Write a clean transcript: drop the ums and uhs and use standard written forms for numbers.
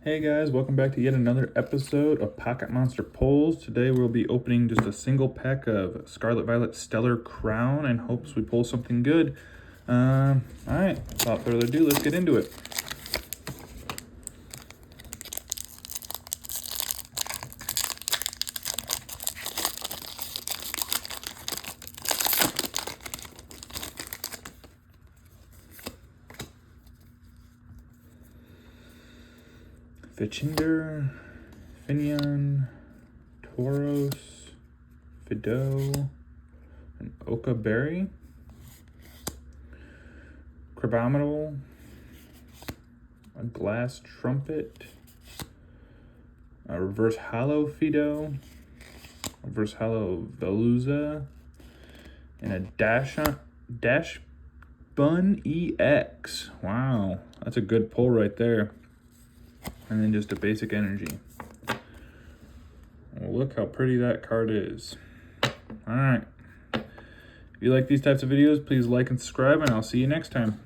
Hey guys, welcome back to yet another episode of Pocket Monster Pulls. Today we'll be opening just a single pack of Scarlet Violet Stellar Crown in hopes we pull something good. Alright, without further ado, let's get into it. Fichinder, Finion, Tauros, Fido, and Oka Berry, Crabominal, a Glass Trumpet, a Reverse Hollow Fido, a Reverse Hollow Veluza, and a Dash Bun EX. Wow, that's a good pull right there. And then just a basic energy. Well, look how pretty that card is. All right. If you like these types of videos, please like and subscribe, and I'll see you next time.